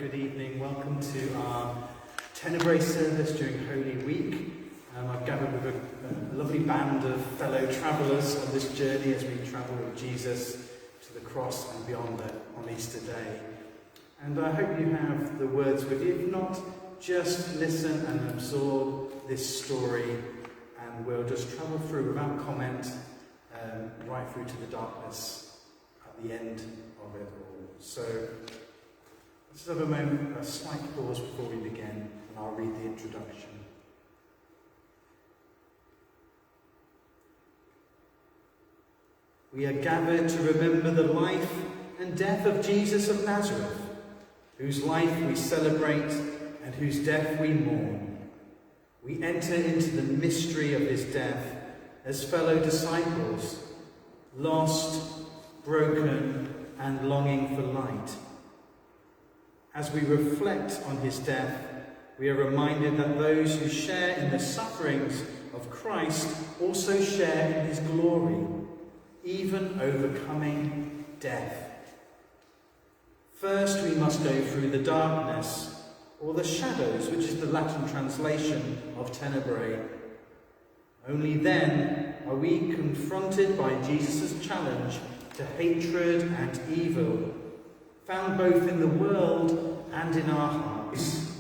good evening. Welcome to our Tenebrae service during Holy Week. I've gathered with a lovely band of fellow travellers on this journey as we travel with Jesus to the cross and beyond on Easter Day. And I hope you have the words with you. If not, just listen and absorb this story, and we'll just travel through without comment right through to the darkness at the end of it all. So let's have a slight pause before we begin, and I'll read the introduction. We are gathered to remember the life and death of Jesus of Nazareth, whose life we celebrate and whose death we mourn. We enter into the mystery of his death as fellow disciples, lost, broken, and longing for light. As we reflect on his death, we are reminded that those who share in the sufferings of Christ also share in his glory, even overcoming death. First, we must go through the darkness, or the shadows, which is the Latin translation of Tenebrae. Only then are we confronted by Jesus' challenge to hatred and evil, found both in the world and in our hearts.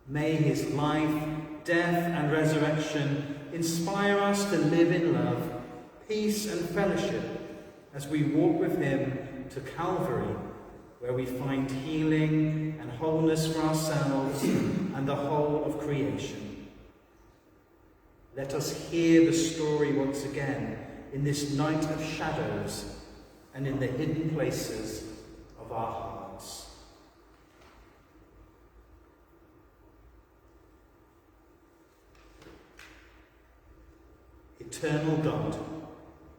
May his life, death, and resurrection inspire us to live in love, peace, and fellowship as we walk with him to Calvary, where we find healing and wholeness for ourselves and the whole of creation. Let us hear the story once again in this night of shadows and in the hidden places of our hearts. Eternal God,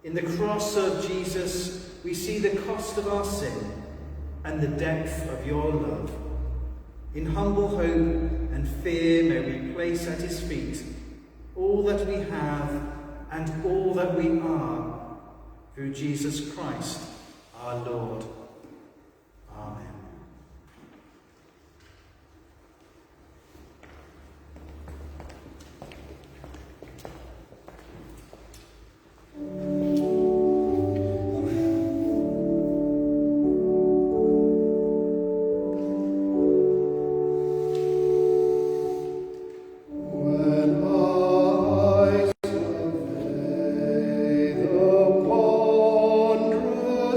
in the cross of Jesus, we see the cost of our sin and the depth of your love. In humble hope and fear may we place at his feet all that we have and all that we are, through Jesus Christ, our Lord. Amen.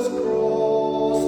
Cross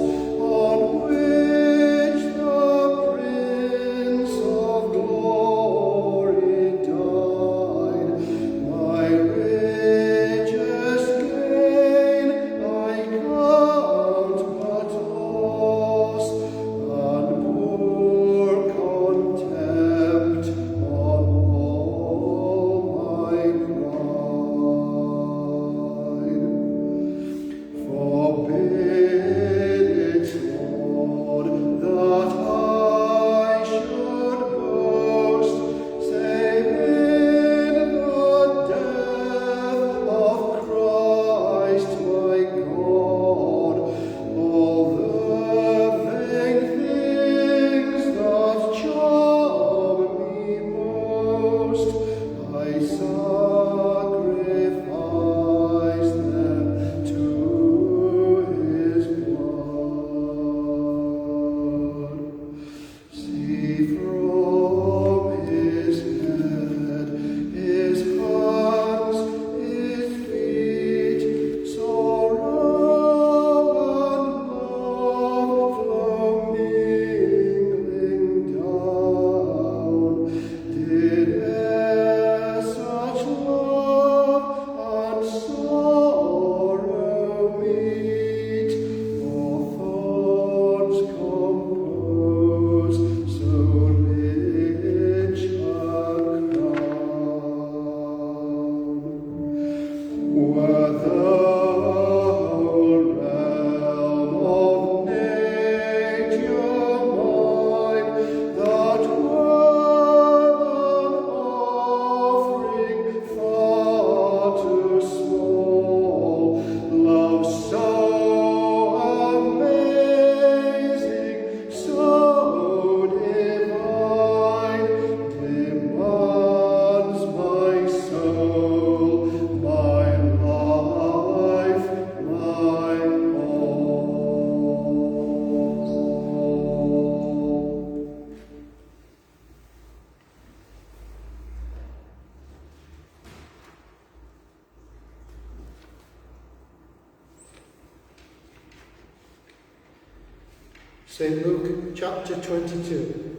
St. Luke chapter 22.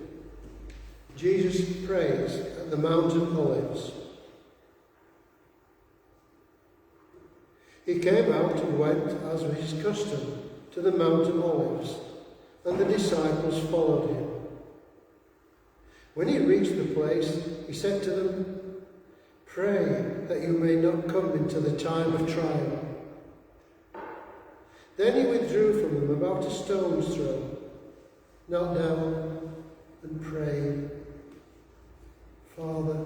Jesus prays at the Mount of Olives. He came out and went, as was his custom, to the Mount of Olives, and the disciples followed him. When he reached the place, he said to them, "Pray that you may not come into the time of trial." Then he withdrew from them about a stone's throw, knelt down and prayed, "Father,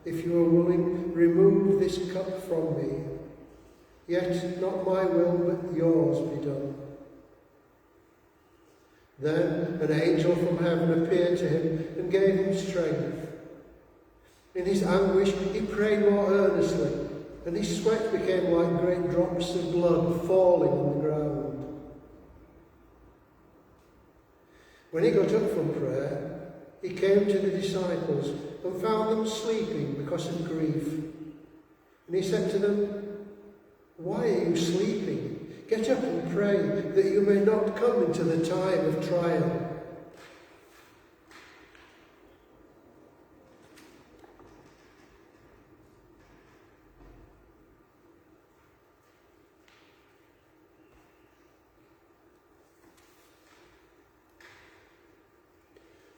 if you are willing, remove this cup from me. Yet not my will, but yours be done." Then an angel from heaven appeared to him and gave him strength. In his anguish he prayed more earnestly, and his sweat became like great drops of blood falling on the ground. When he got up from prayer, he came to the disciples and found them sleeping because of grief. And he said to them, "Why are you sleeping? Get up and pray, that you may not come into the time of trial."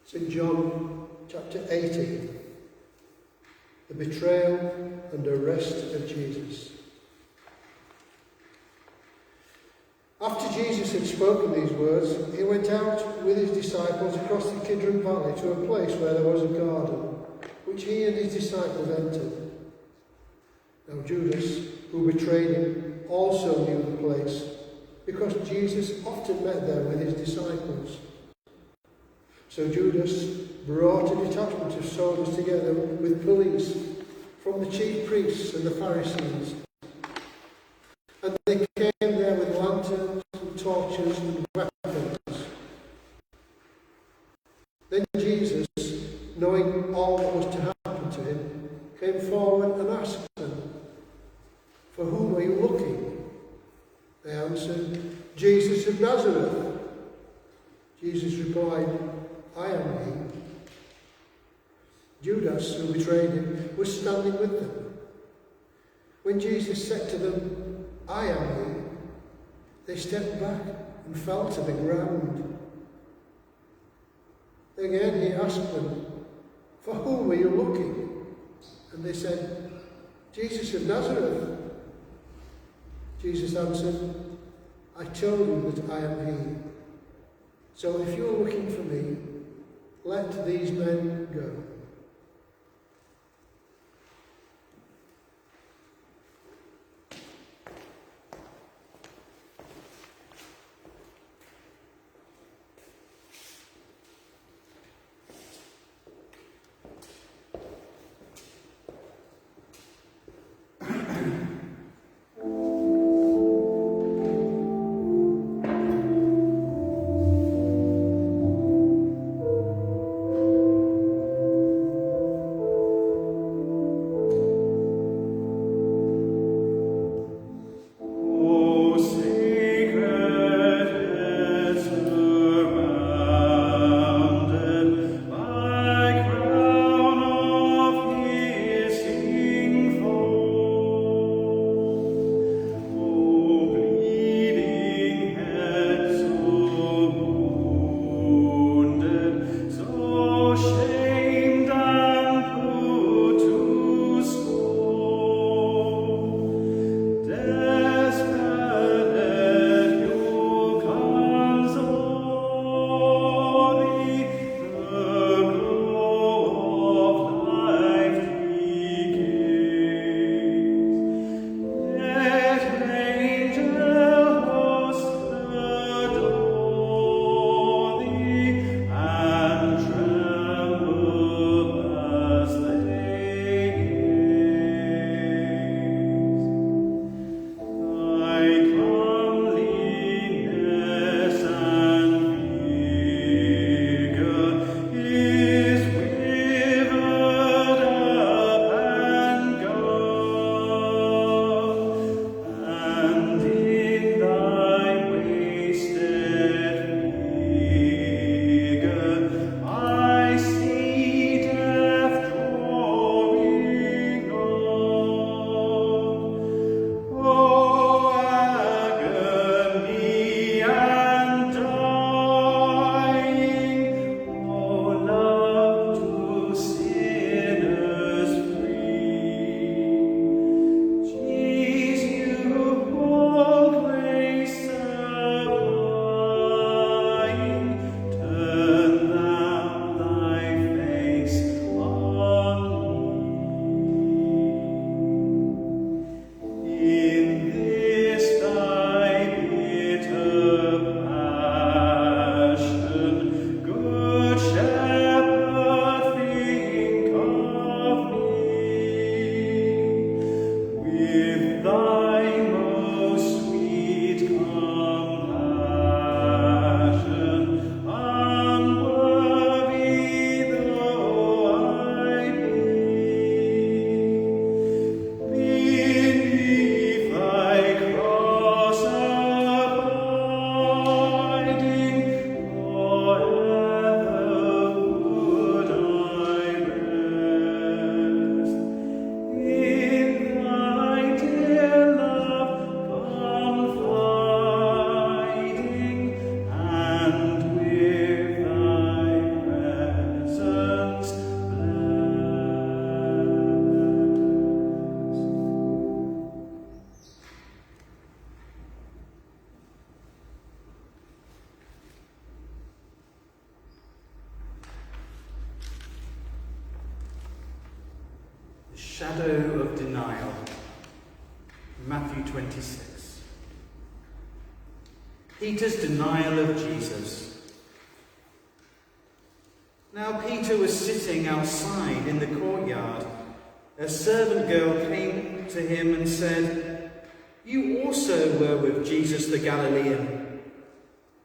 St. John chapter 18. The betrayal and arrest of Jesus. After Jesus had spoken these words, he went out with his disciples across the Kidron Valley to a place where there was a garden, which he and his disciples entered. Now Judas, who betrayed him, also knew the place, because Jesus often met there with his disciples. So Judas brought a detachment of soldiers together with police from the chief priests and the Pharisees. And they came there with lanterns and torches and weapons. Then Jesus, knowing all that was to happen to him, came forward and asked them, "For whom are you looking?" They answered, "Jesus of Nazareth." Jesus replied, "I am he." Judas, who betrayed him, was standing with them. When Jesus said to them, "I am he," they stepped back and fell to the ground. Again he asked them, "For whom are you looking?" And they said, "Jesus of Nazareth." Jesus answered, "I told you that I am he. So if you are looking for me, let these men go." shadow of denial. Matthew 26. Peter's denial of Jesus. Now Peter was sitting outside in the courtyard. A servant girl came to him and said, "You also were with Jesus the Galilean."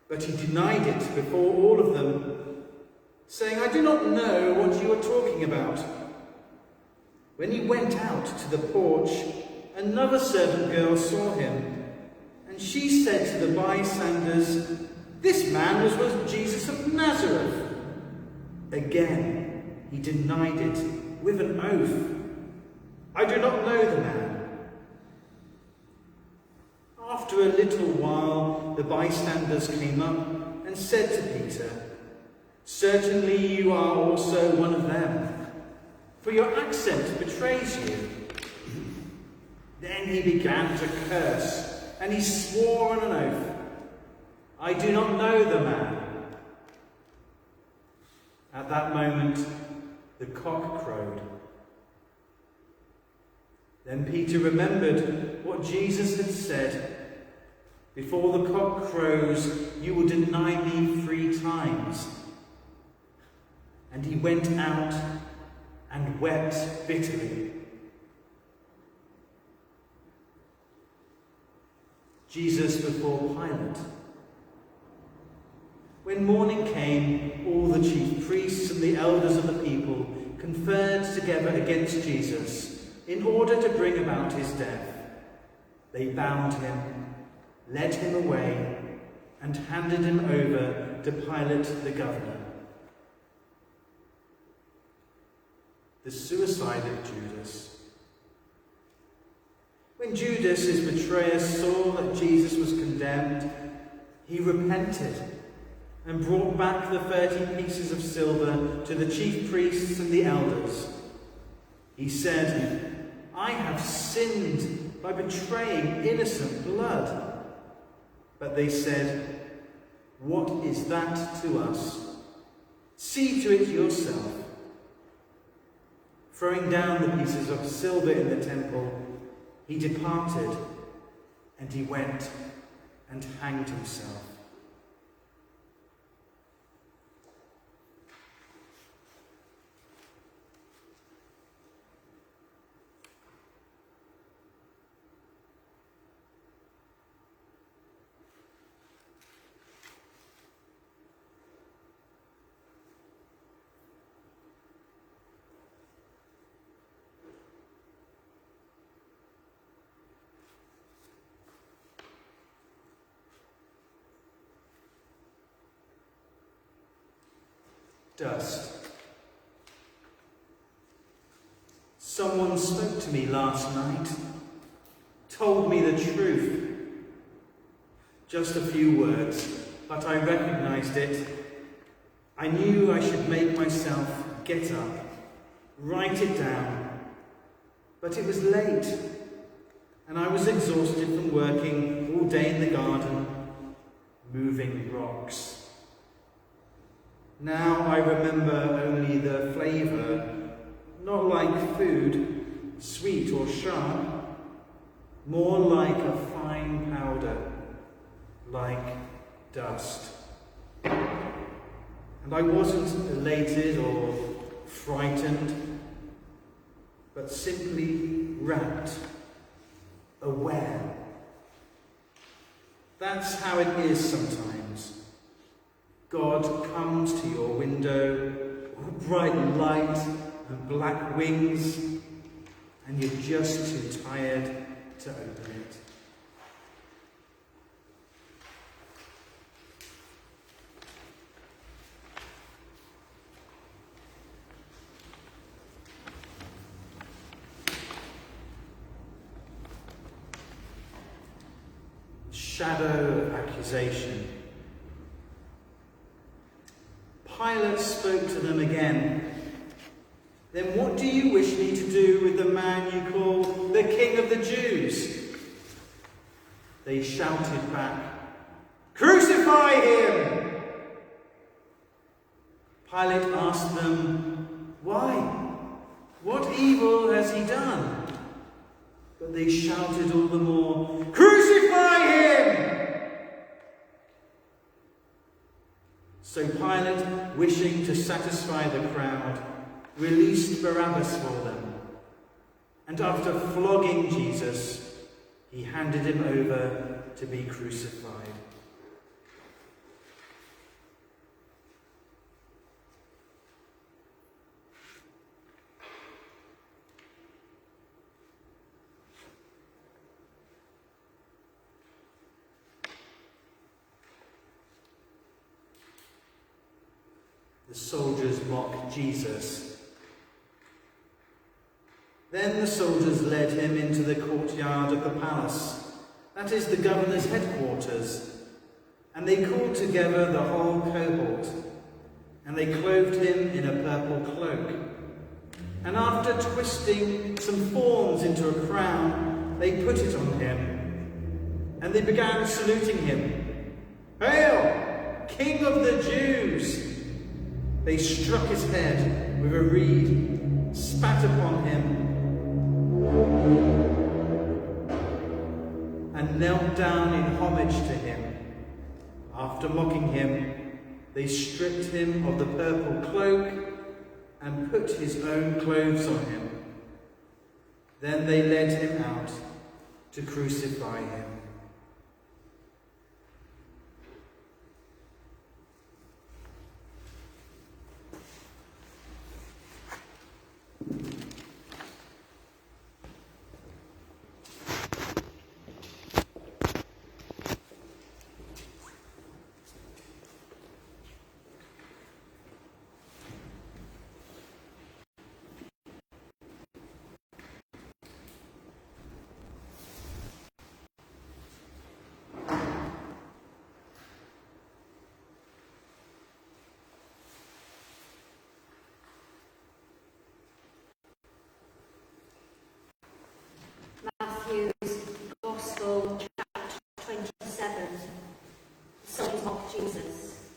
But he denied it before all of them, saying, "I do not know what you are talking about." When he went out to the porch, another servant girl saw him, and she said to the bystanders, "This man was with Jesus of Nazareth." Again, he denied it with an oath, "I do not know the man." After a little while, the bystanders came up and said to Peter, "Certainly you are also one of them, for your accent betrays you." Then he began to curse, and he swore on an oath, "I do not know the man." At that moment, the cock crowed. Then Peter remembered what Jesus had said, "Before the cock crows, you will deny me 3 times." And he went out and wept bitterly. Jesus before Pilate. When morning came, all the chief priests and the elders of the people conferred together against Jesus in order to bring about his death. They bound him, led him away, and handed him over to Pilate the governor. The suicide of Judas. When Judas, his betrayer, saw that Jesus was condemned, he repented and brought back the 30 pieces of silver to the chief priests and the elders. He said, "I have sinned by betraying innocent blood." But they said, "What is that to us? See to it yourself." Throwing down the pieces of silver in the temple, he departed, and he went and hanged himself. Dust. Someone spoke to me last night, told me the truth. Just a few words, but I recognized it. I knew I should make myself get up, write it down, but it was late, and I was exhausted from working all day in the garden, moving rocks. Now I remember only the flavour, not like food, sweet or sharp, more like a fine powder, like dust. And I wasn't elated or frightened, but simply rapt, aware. That's how it is sometimes. God comes to your window, all bright light and black wings, and you're just too tired to open it. Shadow of accusation. Pilate spoke to them again. "Then what do you wish me to do with the man you call the King of the Jews?" They shouted back, "Crucify him!" Pilate asked them, "Why? What evil has he done?" But they shouted all the more, "Crucify him!" So Pilate, wishing to satisfy the crowd, released Barabbas for them. And after flogging Jesus, he handed him over to be crucified. The soldiers mock Jesus. Then the soldiers led him into the courtyard of the palace, that is the governor's headquarters, and they called together the whole cohort, and they clothed him in a purple cloak. And after twisting some thorns into a crown, they put it on him, and they began saluting him. "Hail, King of the Jews!" They struck his head with a reed, spat upon him, and knelt down in homage to him. After mocking him, they stripped him of the purple cloak and put his own clothes on him. Then they led him out to crucify him. Matthew's Gospel, chapter 27. The soldiers mock Jesus.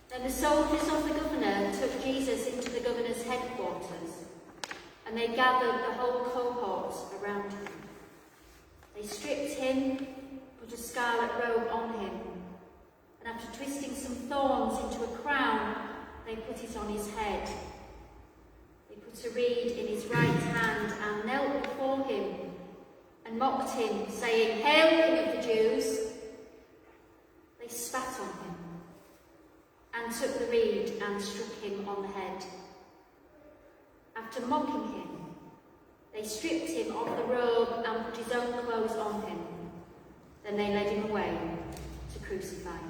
Then the soldiers of the governor took Jesus into the governor's headquarters, and they gathered the whole cohort around him. They stripped him, put a scarlet robe on him, and after twisting some thorns into a crown, they put it on his head. They put a reed in his right hand and knelt before him and mocked him, saying, "Hail, King of the Jews!" They spat on him and took the reed and struck him on the head. After mocking him, they stripped him of the robe and put his own clothes on him. Then they led him away to crucify him.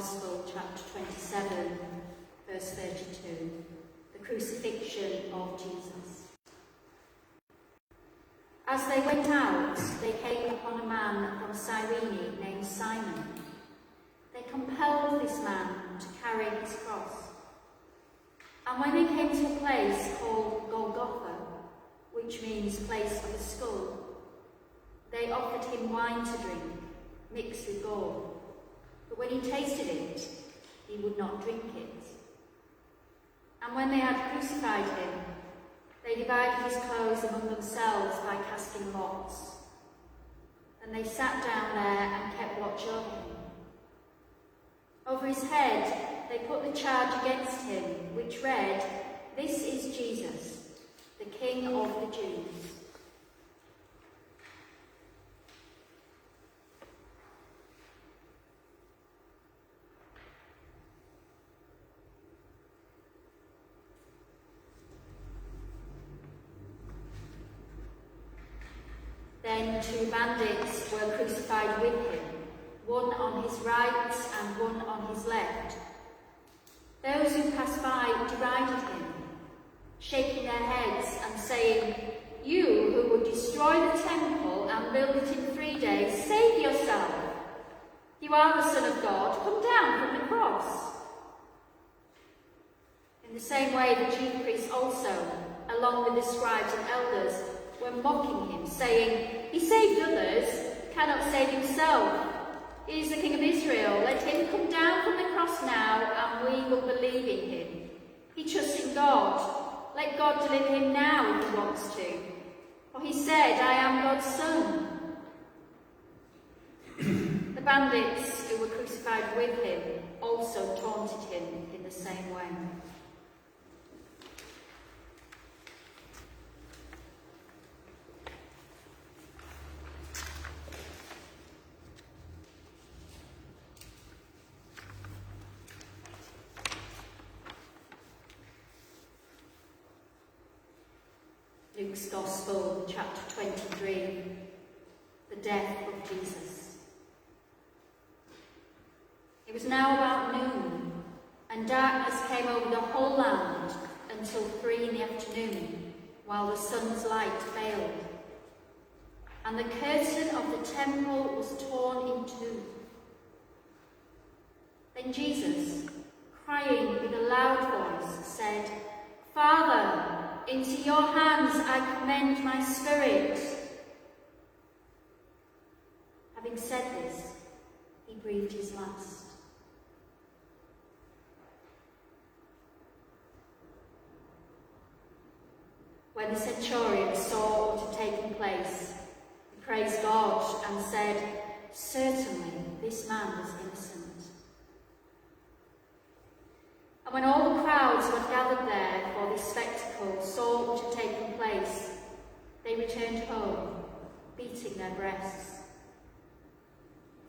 Gospel, chapter 27, verse 32, the crucifixion of Jesus. As they went out, they came upon a man from Cyrene named Simon. They compelled this man to carry his cross. And when they came to a place called Golgotha, which means place of a skull, they offered him wine to drink, mixed with gall. But when he tasted it, he would not drink it. And when they had crucified him, they divided his clothes among themselves by casting lots. And they sat down there and kept watch over him. Over his head they put the charge against him, which read, "This is Jesus, the King of the Jews." Then 2 bandits were crucified with him, one on his right and one on his left. Those who passed by derided him, shaking their heads and saying, "You who would destroy the temple and build it in 3 days, save yourself. You are the Son of God, come down from the cross." In the same way the chief priests also, along with the scribes and elders, were mocking him, saying, "He saved others, cannot save himself. He is the King of Israel. Let him come down from the cross now, and we will believe in him. He trusts in God. Let God deliver him now if he wants to. For he said, 'I am God's son.'" The bandits who were crucified with him also taunted him in the same way. Luke's Gospel, chapter 23, the death of Jesus. It was now about noon, and darkness came over the whole land until 3 in the afternoon, while the sun's light failed. And the curtain of the temple was torn in two. Then Jesus, crying with a loud voice, said, "Father, into your hands I commend my spirit." Having said this, he breathed his last. When the centurion saw what had taken place, he praised God and said, "Certainly this man was innocent." And when all the crowds who had gathered there for this spectacle saw what had taken place, they returned home, beating their breasts.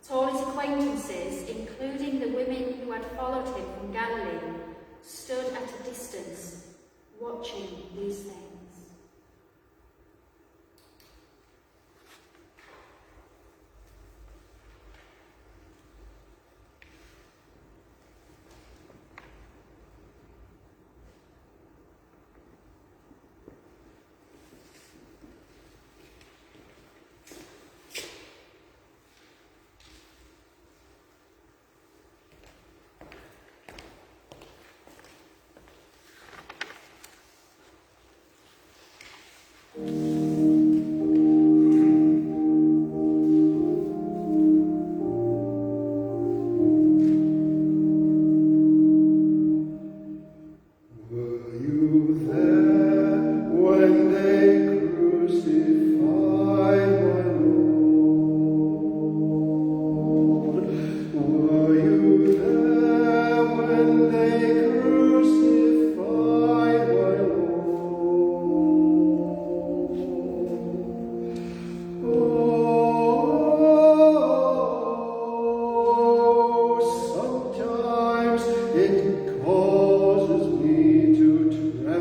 But all his acquaintances, including the women who had followed him from Galilee, stood at a distance, watching these things. It causes me to tremble.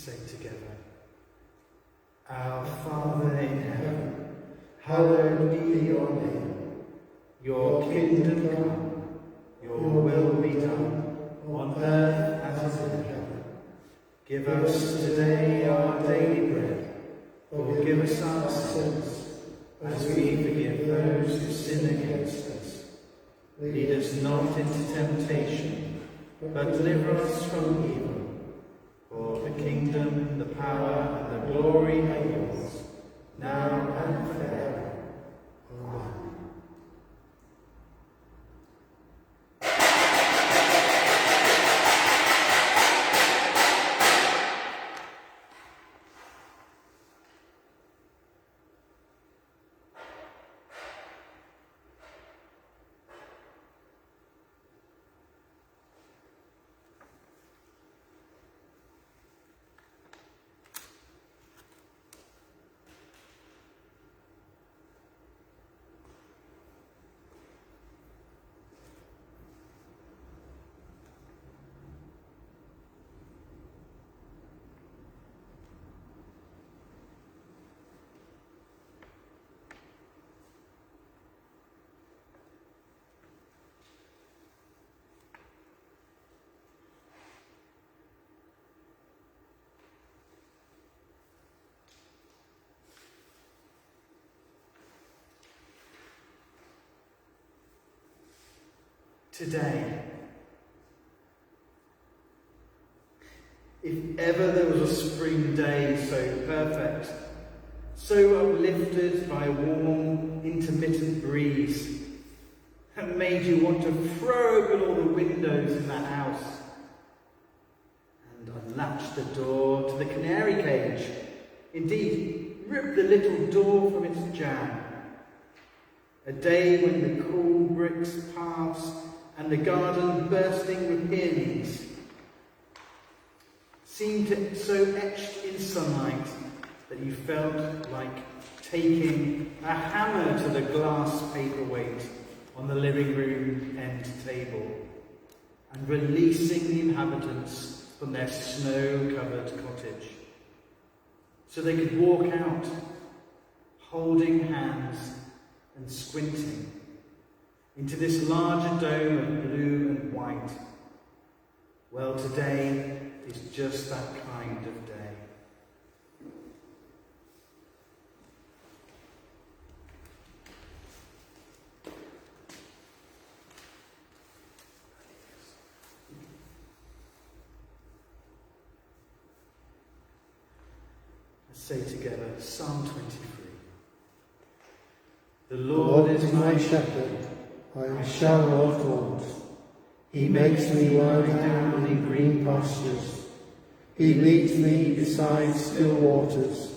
say together, Our Father in heaven, hallowed be your name. Your kingdom come, your will be done, on earth as in heaven. Give us today our daily bread. Forgive us our sins, as we forgive those who sin against us. Lead us not into temptation, but deliver us from evil. For the kingdom, the power, and the glory are yours, now and forever. Amen. Today, if ever there was a spring day so perfect, so uplifted by a warm, intermittent breeze, that made you want to throw open all the windows in the house and unlatch the door to the canary cage, indeed, rip the little door from its jamb. A day when the cool bricks paths and the garden bursting with peonies seemed so etched in sunlight that you felt like taking a hammer to the glass paperweight on the living room end table and releasing the inhabitants from their snow-covered cottage so they could walk out holding hands and squinting into this larger dome of blue and white. Well, today is just that kind of day. Let's say together Psalm 23. The Lord is my shepherd, I shall not want. He makes me lie down in green pastures. He leads me beside still waters.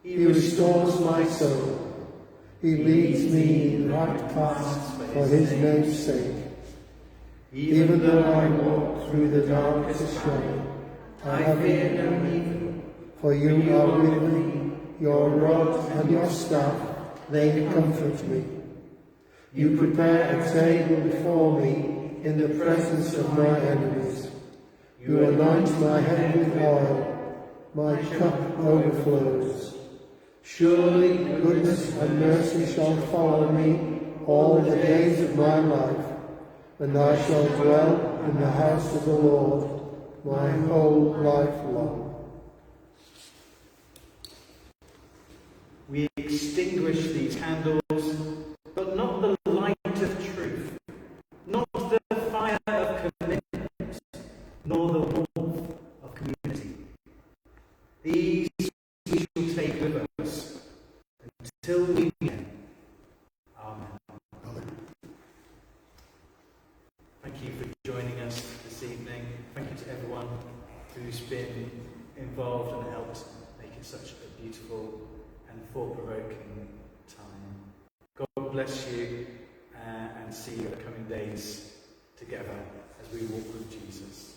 He restores my soul. He leads me in right paths for his name's sake. Even though I walk through the darkest shadow, I fear no evil, for you are with me. Your rod and your staff, they comfort me. You prepare a table before me in the presence of my enemies. You anoint my head with oil, my cup overflows. Surely goodness and mercy shall follow me all the days of my life, and I shall dwell in the house of the Lord my whole life long. We extinguish these candles, but not the light of truth, not the fire of commitment, nor the warmth of community. These we shall take with us until we meet again. Amen. Thank you for joining us this evening. Thank you to everyone who's been involved and helped make it such a beautiful and thought-provoking time. God bless you and see you in the coming days together as we walk with Jesus.